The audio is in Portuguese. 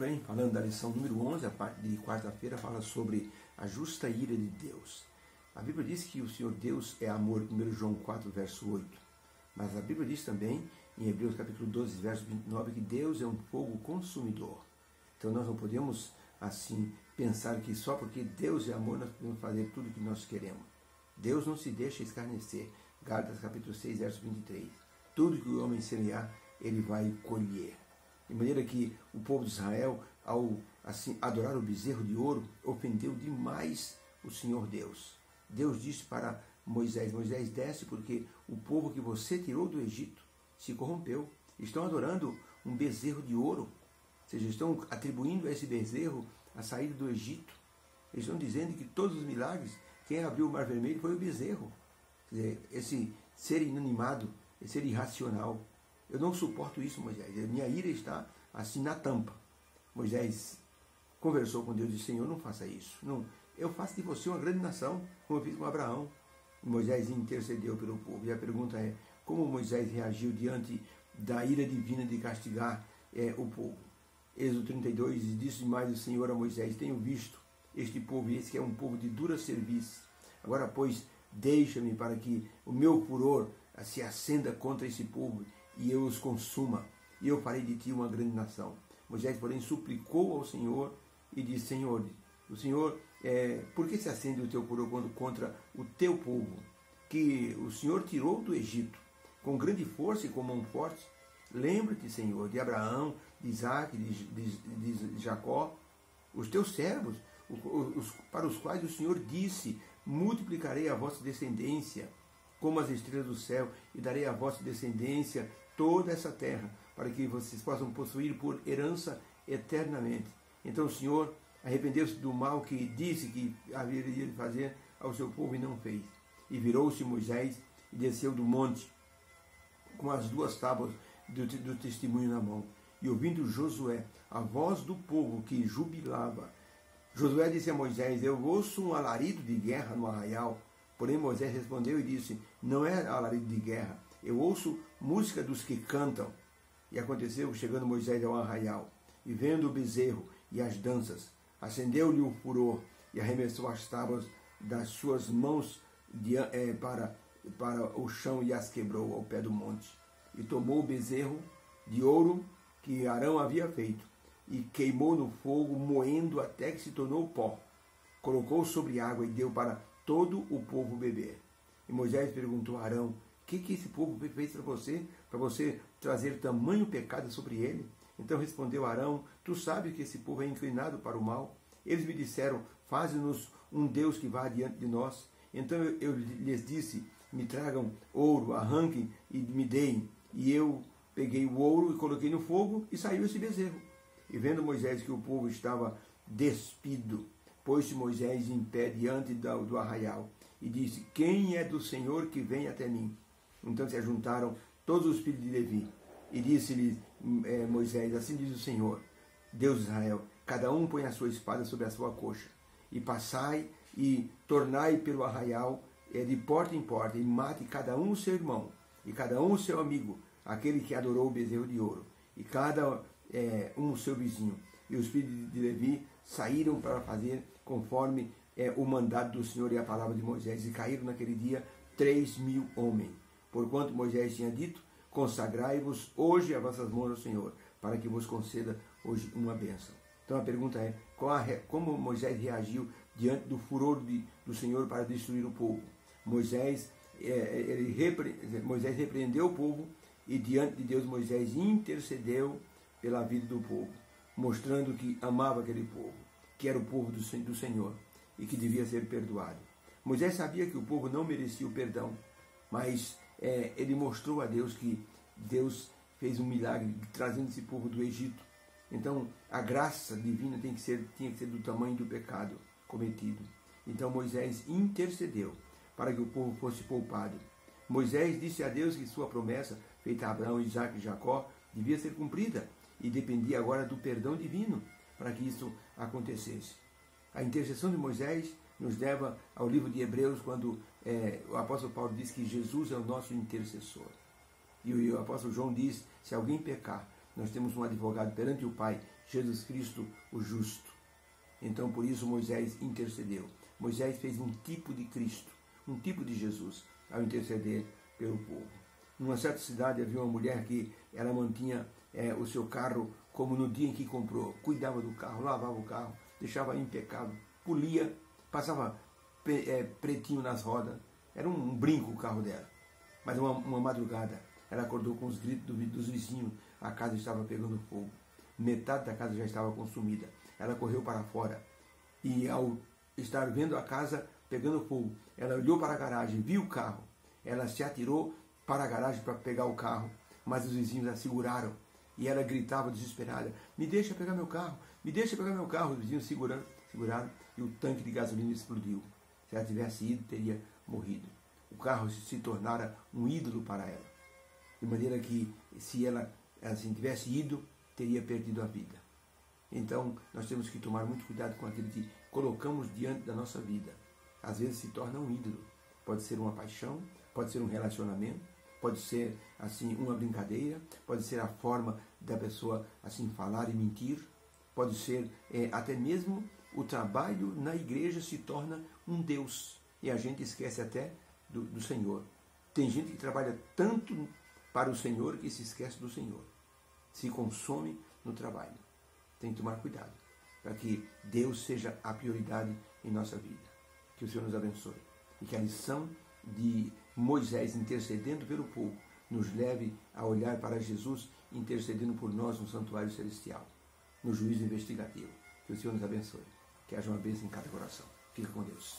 Bem, falando da lição número 11, a parte de quarta-feira fala sobre a justa ira de Deus. A Bíblia diz que o Senhor Deus é amor, 1 João 4, verso 8. Mas a Bíblia diz também, em Hebreus capítulo 12, verso 29, que Deus é um fogo consumidor. Então nós não podemos, assim, pensar que só porque Deus é amor nós podemos fazer tudo o que nós queremos. Deus não se deixa escarnecer. Gálatas capítulo 6, verso 23. Tudo que o homem semear, ele vai colher. De maneira que o povo de Israel, ao assim, adorar o bezerro de ouro, ofendeu demais o Senhor Deus. Deus disse para Moisés: Moisés, desce, porque o povo que você tirou do Egito se corrompeu. Estão adorando um bezerro de ouro. Ou seja, estão atribuindo a esse bezerro a saída do Egito. Eles estão dizendo que todos os milagres, quem abriu o mar vermelho foi o bezerro. Quer dizer, esse ser inanimado, esse ser irracional. Eu não suporto isso, Moisés. Minha ira está assim na tampa. Moisés conversou com Deus e disse: Senhor, não faça isso. Não, eu faço de você uma grande nação, como eu fiz com Abraão. E Moisés intercedeu pelo povo. E a pergunta é: como Moisés reagiu diante da ira divina de castigar o povo? Êxodo 32 disse mais o Senhor a Moisés: tenho visto este povo, e esse que é um povo de dura serviço. Agora, pois, deixa-me para que o meu furor se acenda contra esse povo e eu os consuma, e eu farei de ti uma grande nação. Moisés, porém, suplicou ao Senhor e disse: Senhor, o Senhor, por que se acende o teu furor contra o teu povo, que o Senhor tirou do Egito, com grande força e com mão forte? Lembra-te, Senhor, de Abraão, de Isaac, de Jacó, os teus servos, para os quais o Senhor disse: multiplicarei a vossa descendência como as estrelas do céu, e darei à vossa descendência toda essa terra, para que vocês possam possuir por herança eternamente. Então o Senhor arrependeu-se do mal que disse que haveria de fazer ao seu povo e não fez. E virou-se Moisés e desceu do monte com as duas tábuas do testemunho na mão. E ouvindo Josué a voz do povo que jubilava, Josué disse a Moisés: eu ouço um alarido de guerra no arraial. Porém Moisés respondeu e disse: não é alarido de guerra, eu ouço música dos que cantam. E aconteceu, chegando Moisés ao arraial, e vendo o bezerro e as danças, acendeu-lhe o furor, e arremessou as tábuas das suas mãos para o chão e as quebrou ao pé do monte. E tomou o bezerro de ouro que Arão havia feito, e queimou no fogo, moendo até que se tornou pó. Colocou sobre água e deu para todo o povo beber. E Moisés perguntou a Arão: o que esse povo fez para você trazer tamanho pecado sobre ele? Então respondeu Arão: tu sabes que esse povo é inclinado para o mal. Eles me disseram: faze-nos um Deus que vá diante de nós. Então eu lhes disse: me tragam ouro, arranquem e me deem. E eu peguei o ouro e coloquei no fogo, e saiu esse bezerro. E vendo Moisés que o povo estava despido, pôs-se Moisés em pé diante do arraial e disse: quem é do Senhor que vem até mim? Então se ajuntaram todos os filhos de Levi. E disse-lhe Moisés: assim diz o Senhor, Deus de Israel: cada um põe a sua espada sobre a sua coxa, e passai e tornai pelo arraial de porta em porta, e mate cada um o seu irmão, e cada um o seu amigo, aquele que adorou o bezerro de ouro, e cada um o seu vizinho. E os filhos de Levi saíram para fazer conforme o mandado do Senhor e a palavra de Moisés, e caíram naquele dia 3.000 homens. Porquanto Moisés tinha dito: consagrai-vos hoje a vossas mãos ao Senhor, para que vos conceda hoje uma bênção. Então a pergunta é: como Moisés reagiu diante do furor do Senhor para destruir o povo? Moisés repreendeu o povo, e diante de Deus Moisés intercedeu pela vida do povo, mostrando que amava aquele povo, que era o povo do Senhor e que devia ser perdoado. Moisés sabia que o povo não merecia o perdão, mas ele mostrou a Deus que Deus fez um milagre trazendo esse povo do Egito. Então a graça divina tinha que ser do tamanho do pecado cometido. Então Moisés intercedeu para que o povo fosse poupado. Moisés disse a Deus que sua promessa, feita a Abraão, Isaac e Jacó, devia ser cumprida, e dependia agora do perdão divino para que isso acontecesse. A intercessão de Moisés nos leva ao livro de Hebreus, quando o apóstolo Paulo diz que Jesus é o nosso intercessor. E o apóstolo João diz: se alguém pecar, nós temos um advogado perante o Pai, Jesus Cristo, o justo. Então, por isso, Moisés intercedeu. Moisés fez um tipo de Cristo, um tipo de Jesus, ao interceder pelo povo. Numa certa cidade havia uma mulher que ela mantinha o seu carro como no dia em que comprou. Cuidava do carro, lavava o carro, deixava impecável, polia, passava pretinho nas rodas. Era um brinco o carro dela. Mas uma madrugada, ela acordou com os gritos dos vizinhos. A casa estava pegando fogo. Metade da casa já estava consumida. Ela correu para fora. E ao estar vendo a casa pegando fogo, ela olhou para a garagem, viu o carro. Ela se atirou para a garagem para pegar o carro. Mas os vizinhos a seguraram. E ela gritava desesperada: me deixa pegar meu carro, me deixa pegar meu carro. Os vizinhos seguraram e o tanque de gasolina explodiu. Se ela tivesse ido, teria morrido. O carro se tornara um ídolo para ela. De maneira que, se ela assim, tivesse ido, teria perdido a vida. Então, nós temos que tomar muito cuidado com aquilo que colocamos diante da nossa vida. Às vezes se torna um ídolo. Pode ser uma paixão, pode ser um relacionamento, pode ser assim uma brincadeira, pode ser a forma da pessoa assim falar e mentir, pode ser até mesmo o trabalho na igreja se torna um Deus e a gente esquece até do Senhor. Tem gente que trabalha tanto para o Senhor que se esquece do Senhor, se consome no trabalho. Tem que tomar cuidado para que Deus seja a prioridade em nossa vida. Que o Senhor nos abençoe e que a lição de Moisés intercedendo pelo povo nos leve a olhar para Jesus intercedendo por nós no santuário celestial, no juízo investigativo. Que o Senhor nos abençoe. Que haja uma bênção em cada coração. Fica com Deus.